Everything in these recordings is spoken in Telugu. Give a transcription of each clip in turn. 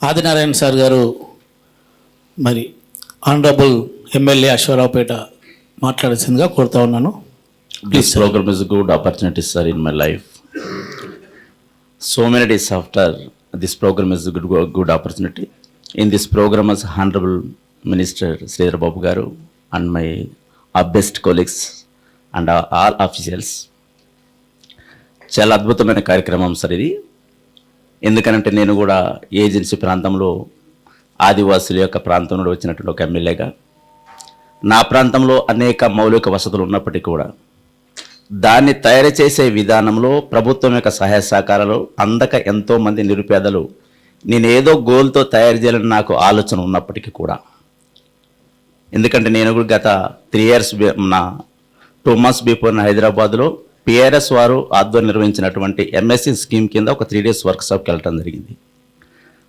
ఆదినారాయణ సార్ గారు మరి ఆనరబుల్ ఎమ్మెల్యే అశ్వారావుపేట మాట్లాడాల్సిందిగా కోరుతా ఉన్నాను. This program is a good opportunity, sir, in my life. So many days after, this program is a good opportunity. In this program, as Honorable Minister Sridhar Babu Garu and my best colleagues and all officials, చాలా అద్భుతమైన కార్యక్రమం సార్ ఇది. ఎందుకనంటే నేను కూడా ఏజెన్సీ ప్రాంతంలో ఆదివాసుల యొక్క ప్రాంతం నుండి వచ్చినటువంటి ఒక ఎమ్మెల్యేగా నా ప్రాంతంలో అనేక మౌలిక వసతులు ఉన్నప్పటికీ కూడా దాన్ని తయారు చేసే విధానంలో ప్రభుత్వం యొక్క సహాయ సహకారాలు అందక ఎంతోమంది నిరుపేదలు నేను ఏదో గోల్తో తయారు చేయాలని నాకు ఆలోచన ఉన్నప్పటికీ కూడా, ఎందుకంటే నేను కూడా గత 3 years 2 months బిఫోర్ హైదరాబాద్లో పిఆర్ఎస్ వారు ఆధ్వర్యం నిర్వహించినటువంటి ఎంఎస్సి స్కీమ్ కింద ఒక 3 days వర్క్షాప్కి వెళ్ళడం జరిగింది.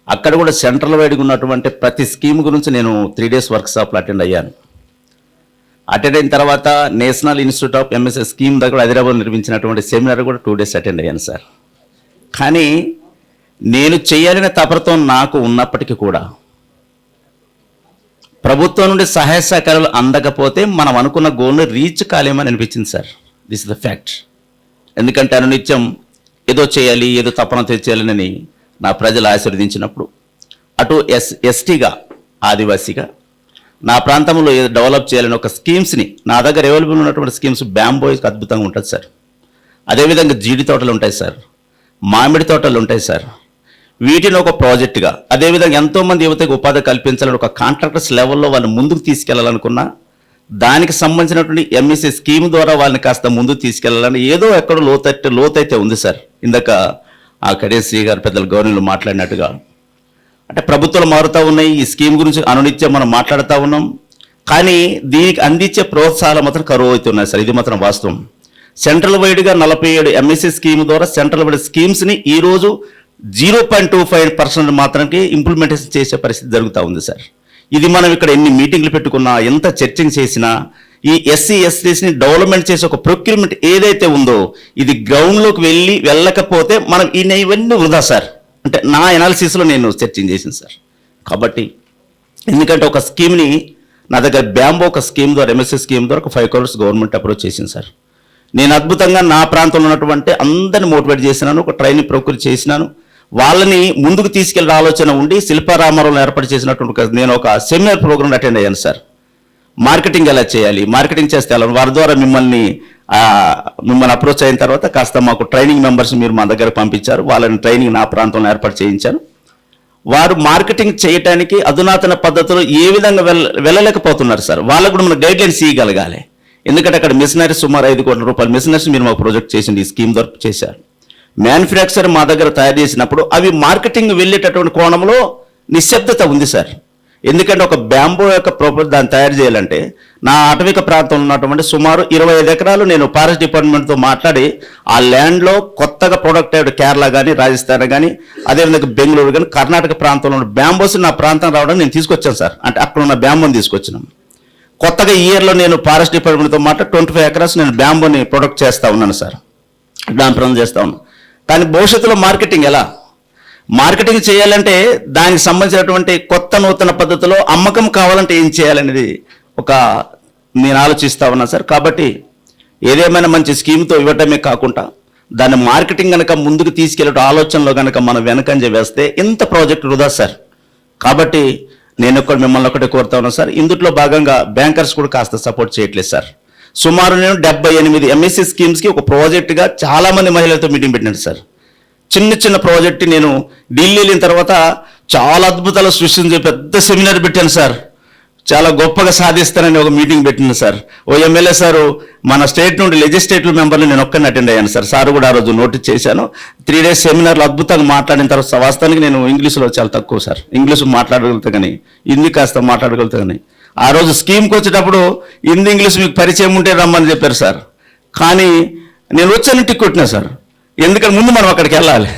అక్కడ కూడా సెంట్రల్ వైడ్గా ఉన్నటువంటి ప్రతి స్కీమ్ గురించి నేను 3 days వర్క్షాప్లో అటెండ్ అయ్యాను. అటెండ్ అయిన తర్వాత national institute of MSA scheme దగ్గర హైదరాబాద్ నిర్మించినటువంటి సెమినార్ కూడా 2 days అటెండ్ అయ్యాను సార్. కానీ నేను చేయాలనే తపనతో నాకు ఉన్నప్పటికీ కూడా ప్రభుత్వం నుండి సహాయ సహకారాలు అందకపోతే మనం అనుకున్న గోల్ని రీచ్ కాలేమని అనిపించింది sir. This is the fact. ఎందుకంటే అనునిత్యం ఏదో చేయాలి, ఏదో తపనతో చేయాలని నా ప్రజలు ఆశీర్వదించినప్పుడు అటు ఎస్టీగా ఆదివాసీగా నా ప్రాంతంలో ఏదో డెవలప్ చేయాలని ఒక స్కీమ్స్ని నా దగ్గర అవైలబుల్ ఉన్నటువంటి స్కీమ్స్ బ్యాంబోయ్కి అద్భుతంగా ఉంటుంది సార్. అదేవిధంగా జీడి తోటలు ఉంటాయి సార్, మామిడి తోటలు ఉంటాయి సార్. వీటిని ఒక ప్రాజెక్టుగా అదేవిధంగా ఎంతోమంది యువతకు ఉపాధి కల్పించాలని ఒక కాంట్రాక్టర్స్ లెవెల్లో వాళ్ళు ముందుకు తీసుకెళ్లాలనుకున్నా దానికి సంబంధించినటువంటి ఎంఎస్సీ స్కీమ్ ద్వారా వాళ్ళని కాస్త ముందుకు తీసుకెళ్లాలని ఏదో ఎక్కడో లోతైతే ఉంది సార్. ఇందాక ఆ కడేశ్రీ గారు పెద్దలు గవర్నర్లు మాట్లాడినట్టుగా అంటే ప్రభుత్వాలు మారుతూ ఉన్నాయి. ఈ స్కీమ్ గురించి అనునిత్యం మనం మాట్లాడుతూ ఉన్నాం. కానీ దీనికి అందించే ప్రోత్సాహాలు మాత్రం కరువు అవుతున్నాయి సార్. ఇది మాత్రం వాస్తవం. సెంట్రల్ వైడ్గా 47 ఎంఎస్సీ స్కీమ్ ద్వారా సెంట్రల్ వైడ్ స్కీమ్స్ని ఈరోజు 0.25% మాత్రమే ఇంప్లిమెంటేషన్ చేసే పరిస్థితి జరుగుతూ ఉంది సార్. ఇది మనం ఇక్కడ ఎన్ని మీటింగ్లు పెట్టుకున్నా, ఎంత చర్చింగ్ చేసినా ఈ ఎస్సీ ఎస్టీస్ని డెవలప్మెంట్ చేసే ఒక ప్రొక్యూర్మెంట్ ఏదైతే ఉందో ఇది గ్రౌండ్లోకి వెళ్ళకపోతే మనం ఇవన్నీ వృధా సార్. అంటే నా ఎనాలిసిస్లో నేను చర్చింగ్ చేసింది సార్. కాబట్టి ఎందుకంటే ఒక స్కీమ్ని నా దగ్గర బ్యాంబో ఒక స్కీమ్ ద్వారా ఎంఎస్సీ స్కీమ్ ద్వారా ఒక 5 crores గవర్నమెంట్ అప్రోచ్ చేసింది సార్. నేను అద్భుతంగా నా ప్రాంతంలో ఉన్నటువంటి అందరిని మోటివేట్ చేసినాను, ఒక ట్రైనింగ్ ప్రొక్యూర్ చేసినాను. వాళ్ళని ముందుకు తీసుకెళ్లే ఆలోచన ఉండి శిల్పారామారంలో ఏర్పాటు చేసినటువంటి నేను ఒక సెమినార్ ప్రోగ్రామ్ అటెండ్ అయ్యాను సార్. మార్కెటింగ్ ఎలా చేయాలి, మార్కెటింగ్ చేస్తే ఎలా, వారి ద్వారా మిమ్మల్ని అప్రోచ్ అయిన తర్వాత కాస్త మాకు ట్రైనింగ్ మెంబర్స్ మీరు మా దగ్గర పంపించారు. వాళ్ళని ట్రైనింగ్ నా ప్రాంతంలో ఏర్పాటు చేయించాను. వారు మార్కెటింగ్ చేయడానికి అధునాతన పద్ధతిలో ఏ విధంగా వెళ్ళలేకపోతున్నారు సార్. వాళ్ళకు కూడా మనం గైడ్లైన్స్ ఇవ్వగలగాలి. ఎందుకంటే అక్కడ మిషనరీస్ సుమారు 5 కోట్ల రూపాయల మిషనరీస్ మీరు మాకు ప్రాజెక్ట్ చేసింది ఈ స్కీమ్ ద్వారా చేశారు. మ్యానుఫ్యాక్చర్ మా దగ్గర తయారు చేసినప్పుడు అవి మార్కెటింగ్ వెళ్ళేటటువంటి కోణంలో నిశ్శబ్దత ఉంది సార్. ఎందుకంటే ఒక బ్యాంబో యొక్క ప్రాపర్ దాన్ని తయారు చేయాలంటే నా అటవిక ప్రాంతంలో ఉన్నటువంటి సుమారు 25 ఎకరాలు నేను ఫారెస్ట్ డిపార్ట్మెంట్తో మాట్లాడి ఆ ల్యాండ్లో కొత్తగా ప్రొడక్ట్ అయ్యే కేరళ కానీ రాజస్థాన్ కానీ అదేవిధంగా బెంగళూరు కానీ కర్ణాటక ప్రాంతంలో ఉన్న బ్యాంబోస్ నా ప్రాంతం రావడానికి నేను తీసుకొచ్చాను సార్. అంటే అక్కడ ఉన్న బ్యాంబోని తీసుకొచ్చినాం. కొత్తగా ఈ ఇయర్లో నేను ఫారెస్ట్ డిపార్ట్మెంట్తో మాట్లాడి 25 acres నేను బ్యాంబోని ప్రొడక్ట్ చేస్తూ ఉన్నాను సార్. బ్యాంబో చేస్తూ ఉన్నాను. కానీ భవిష్యత్తులో మార్కెటింగ్ చేయాలంటే దానికి సంబంధించినటువంటి కొత్త నూతన పద్ధతిలో అమ్మకం కావాలంటే ఏం చేయాలనేది నేను ఆలోచిస్తూ ఉన్నాను సార్. కాబట్టి ఏదేమైనా మంచి స్కీమ్తో ఇవ్వటమే కాకుండా దాన్ని మార్కెటింగ్ కనుక ముందుకు తీసుకెళ్ళే ఆలోచనలో కనుక మనం వెనకంజ వేస్తే ఇంత ప్రాజెక్ట్ వృధా సార్. కాబట్టి నేను మిమ్మల్ని ఒకటే కోరుతా ఉన్నాను సార్. ఇందులో భాగంగా బ్యాంకర్స్ కూడా కాస్త సపోర్ట్ చేయట్లేదు సార్. సుమారు నేను 78 ఎంఎస్సీ స్కీమ్స్కి ఒక ప్రాజెక్టుగా చాలామంది మహిళలతో మీటింగ్ పెట్టినాను సార్. చిన్న ప్రాజెక్ట్ నేను ఢిల్లీ వెళ్ళిన తర్వాత చాలా అద్భుతాలు సృష్టించి పెద్ద సెమినార్ పెట్టాను సార్. చాలా గొప్పగా సాధిస్తానని ఒక మీటింగ్ పెట్టింది సార్. ఓ ఎమ్మెల్యే సారు మన స్టేట్ నుండి లెజిస్లేటివ్ మెంబర్ని నేను ఒక్కరిని అటెండ్ అయ్యాను సార్. సార్ కూడా ఆ రోజు నోటీస్ చేశాను. 3 days సెమినార్లో అద్భుతంగా మాట్లాడిన తర్వాత వాస్తవానికి నేను ఇంగ్లీష్లో చాలా తక్కువ సార్. ఇంగ్లీష్ మాట్లాడగలుగుతా కానీ హిందీ కాస్త మాట్లాడగలుగుతా కానీ ఆ రోజు స్కీమ్కి వచ్చేటప్పుడు హిందీ ఇంగ్లీష్ మీకు పరిచయం ఉంటే రమ్మని చెప్పారు సార్. కానీ నేను వచ్చాను టిక్ కొట్టినా సార్. ఎందుకంటే ముందు మనం అక్కడికి వెళ్ళాలి.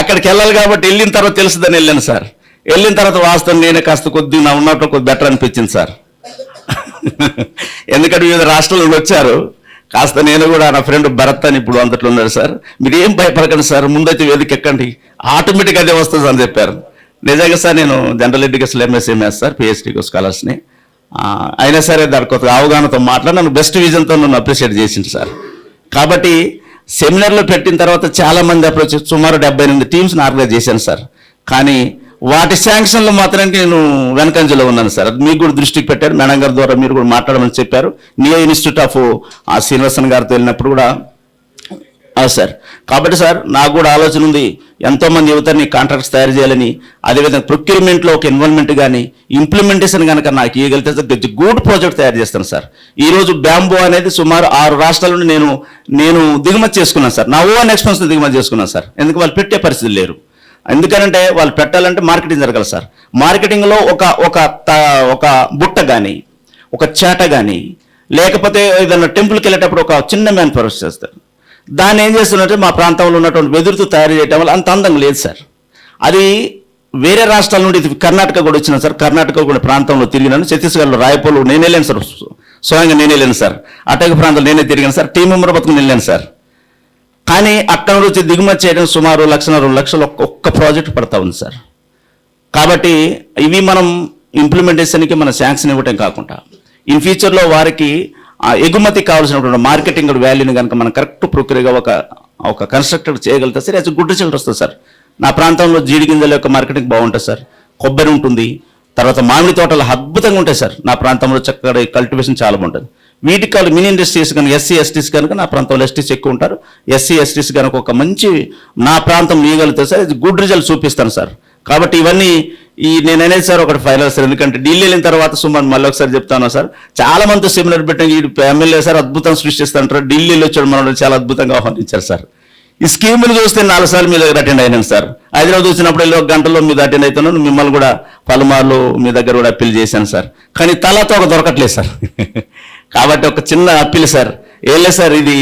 అక్కడికి వెళ్ళాలి కాబట్టి వెళ్ళిన తర్వాత తెలుస్తుందని వెళ్ళాను సార్. వెళ్ళిన తర్వాత వాస్తవం నేనే కాస్త కొద్దిగా నా ఉన్నట్టు కొద్ది బెటర్ అనిపించింది సార్. ఎందుకంటే వివిధ రాష్ట్రాల నుండి వచ్చారు. కాస్త నేను కూడా నా ఫ్రెండ్ భరత్ అని ఇప్పుడు అందుట్లో ఉన్నారు సార్, మీరు ఏం భయపడకండి సార్, ముందైతే వేదిక ఎక్కండి, ఆటోమేటిక్ అదే వస్తుంది అని చెప్పారు. నిజంగా సార్ నేను general education MS sir, PhD స్కాలర్స్ని. అయినా సరే దాని కొత్త అవగాహనతో మాట్లాడి నన్ను బెస్ట్ విజన్తో నన్ను అప్రిషియేట్ చేసింది సార్. కాబట్టి సెమినార్లో పెట్టిన తర్వాత చాలామంది అప్రోచ్, సుమారు 78 టీమ్స్ని ఆర్గనైజ్ చేశాను సార్. కానీ వాటి శాంక్షన్లో మాత్రానికి నేను వెనకంజలో ఉన్నాను సార్. అది మీకు కూడా దృష్టికి పెట్టారు, మేడం గారి ద్వారా మీరు కూడా మాట్లాడమని చెప్పారు. నియో ఇన్స్టిట్యూట్ ఆఫ్ శ్రీనివాసన్ గారితో వెళ్ళినప్పుడు కూడా సార్. కాబట్టి సార్ నాకు కూడా ఆలోచన ఉంది, ఎంతోమంది యువతని కాంట్రాక్ట్స్ తయారు చేయాలని, అదేవిధంగా ప్రొక్యూర్మెంట్లో ఒక ఇన్వాల్వ్మెంట్ కానీ ఇంప్లిమెంటేషన్ కనుక నాకు ఇవ్వగలిగితే గుడ్ ప్రాజెక్ట్ తయారు చేస్తాను సార్. ఈరోజు బ్యాంబో అనేది సుమారు 6 రాష్ట్రాల నుండి నేను దిగుమతి చేసుకున్నాను సార్. నా ఓన్ ఎక్స్పెన్స్ని దిగుమతి చేసుకున్నాను సార్. ఎందుకు వాళ్ళు పెట్టే పరిస్థితి లేరు. ఎందుకంటే వాళ్ళు పెట్టాలంటే మార్కెటింగ్ జరగాలి సార్. మార్కెటింగ్లో ఒక బుట్ట కానీ, ఒక చేట కానీ, లేకపోతే ఏదైనా టెంపుల్కి వెళ్ళేటప్పుడు ఒక చిన్న మ్యాన్ పవర్ చేస్తారు. దాన్ని ఏం చేస్తున్నట్టే మా ప్రాంతంలో ఉన్నటువంటి వెదురుతో తయారు చేయడం వల్ల అంత అందంగా లేదు సార్. అది వేరే రాష్ట్రాల నుండి, ఇది కర్ణాటక కూడా వచ్చిన సార్. కర్ణాటక కూడా ప్రాంతంలో తిరిగినాను. ఛత్తీస్గఢ్లో రాయపూర్లో నేను వెళ్ళాను సార్, స్వయంగా నేను వెళ్ళాను సార్. అటక ప్రాంతంలో నేనే తిరిగాను సార్. టీం మెంబర్ బతుకుని వెళ్ళాను సార్. కానీ అక్కడ నుంచి దిగుమతి చేయడం సుమారు 1,00,000 2 లక్షలు ఒక్క ప్రాజెక్ట్ పడతా ఉంది సార్. కాబట్టి ఇవి మనం ఇంప్లిమెంటేషన్కి మన శాంక్షన్ ఇవ్వటం కాకుండా ఇన్ ఫ్యూచర్లో వారికి ఎగుమతి కావాల్సినటువంటి మార్కెటింగ్ వాల్యూని కనుక మనం కరెక్ట్ ప్రొక్యూర్గా ఒక కన్స్ట్రక్టర్ చేయగలిగితే సరే అది గుడ్ రిజల్ట్ వస్తుంది సార్. నా ప్రాంతంలో జీడి గింజల యొక్క మార్కెటింగ్ బాగుంటుంది సార్. కొబ్బరి ఉంటుంది, తర్వాత మామిడి తోటలు అద్భుతంగా ఉంటాయి సార్. నా ప్రాంతంలో చక్కగా కల్టివేషన్ చాలా బాగుంటుంది. వీటికి కాదు మినీ ఇండస్ట్రీస్ కనుక ఎస్సీ ఎస్టీస్ కనుక, నా ప్రాంతంలో ఎస్టీస్ ఎక్కువ ఉంటారు, ఎస్సీ ఎస్టీస్ కనుక ఒక మంచి నా ప్రాంతం ఇవ్వగలిగితే సార్ ఇది గుడ్ రిజల్ట్ చూపిస్తాను సార్. కాబట్టి ఇవన్నీ నేను అనేది సార్ ఒకటి ఫైనల్ సార్. ఎందుకంటే ఢిల్లీ వెళ్ళిన తర్వాత సుమారు మళ్ళీ ఒకసారి చెప్తాను సార్, చాలా మంది సెమినార్ పెట్టాను, ఈ ఎమ్మెల్యే సార్ అద్భుతం సృష్టిస్తారంటారు. ఢిల్లీలో వచ్చాడు మనల్ని చాలా అద్భుతంగా ఆహ్వానించారు సార్. ఈ స్కీములు చూస్తే 4 సార్లు మీ దగ్గర అటెండ్ అయినాను సార్. హైదరాబాద్ వచ్చినప్పుడు 1 గంటలో మీద అటెండ్ అవుతున్నాను. మిమ్మల్ని కూడా పలుమార్లు మీ దగ్గర కూడా అప్పీల్ చేశాను సార్. కానీ తలతో ఒక దొరకట్లేదు సార్. కాబట్టి ఒక చిన్న అప్పీల్ సార్, ఏలే సార్, ఇది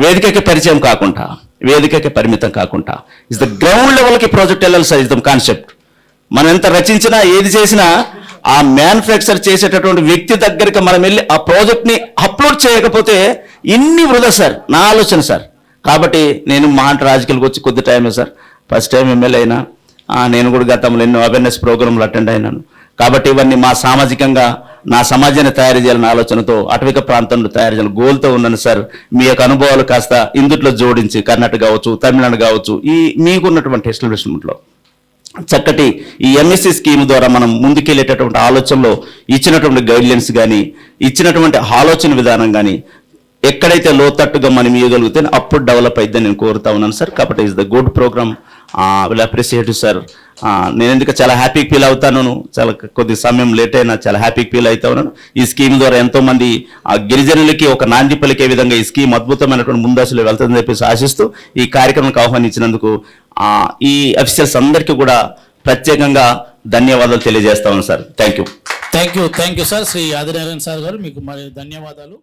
వేదికకి పరిచయం కాకుండా, వేదికకి పరిమితం కాకుండా ఇస్ ద గ్రౌండ్ లెవెల్కి ప్రాజెక్ట్ వెళ్ళాలి సార్. Is the concept. మనం ఎంత రచించినా ఏది చేసినా ఆ మ్యానుఫ్యాక్చర్ చేసేటటువంటి వ్యక్తి దగ్గరికి మనం వెళ్ళి ఆ ప్రాజెక్ట్ని అప్లోడ్ చేయకపోతే ఇన్ని వృధా సార్, నా ఆలోచన సార్. కాబట్టి నేను రాజకీయాలకు వచ్చి కొద్ది టైమే సార్, ఫస్ట్ టైం ఎమ్మెల్యే అయినా. నేను కూడా గతంలో ఎన్నో అవేర్నెస్ ప్రోగ్రాంలు అటెండ్ అయినాను. కాబట్టి ఇవన్నీ మా సామాజికంగా నా సమాజాన్ని తయారు చేయాలన్న ఆలోచనతో, అటవిక ప్రాంతంలో తయారు చేయాలని గోల్తో ఉన్నాను సార్. మీ యొక్క అనుభవాలు కాస్త ఇందుట్లో జోడించి కర్ణాటక కావచ్చు, తమిళనాడు కావచ్చు, ఈ మీకున్నటువంటి ఎస్టాబ్లిష్మెంట్లో చక్కటి ఈ ఎంఎస్సి స్కీమ్ ద్వారా మనం ముందుకెళ్ళేటటువంటి ఆలోచనలో ఇచ్చినటువంటి గైడ్లైన్స్ కానీ, ఇచ్చినటువంటి ఆలోచన విధానం కానీ ఎక్కడైతే లోతట్టుగా మనం ఇవ్వగలిగితే అప్పుడు డెవలప్ అయిద్దని నేను కోరుతా ఉన్నాను సార్. కాబట్టి is the good programme, will appreciate sir. నేను ఎందుకు చాలా హ్యాపీగా ఫీల్ అవుతాను, చాలా కొద్ది సమయం లేట్ అయినా చాలా హ్యాపీగా ఫీల్ అవుతా ఉన్నాను. ఈ స్కీమ్ ద్వారా ఎంతోమంది గిరిజనులకి ఒక నాంది పలికే విధంగా ఈ స్కీమ్ అద్భుతమైనటువంటి ముందస్తులో వెళ్తుందని చెప్పేసి ఆశిస్తూ ఈ కార్యక్రమానికి ఆహ్వానించినందుకు ఈ అఫీషియల్స్ అందరికీ కూడా ప్రత్యేకంగా ధన్యవాదాలు తెలియజేస్తా ఉన్నాను sir. Thank you sir. Shri Adinarayana sir గారు, మీకు మరి ధన్యవాదాలు.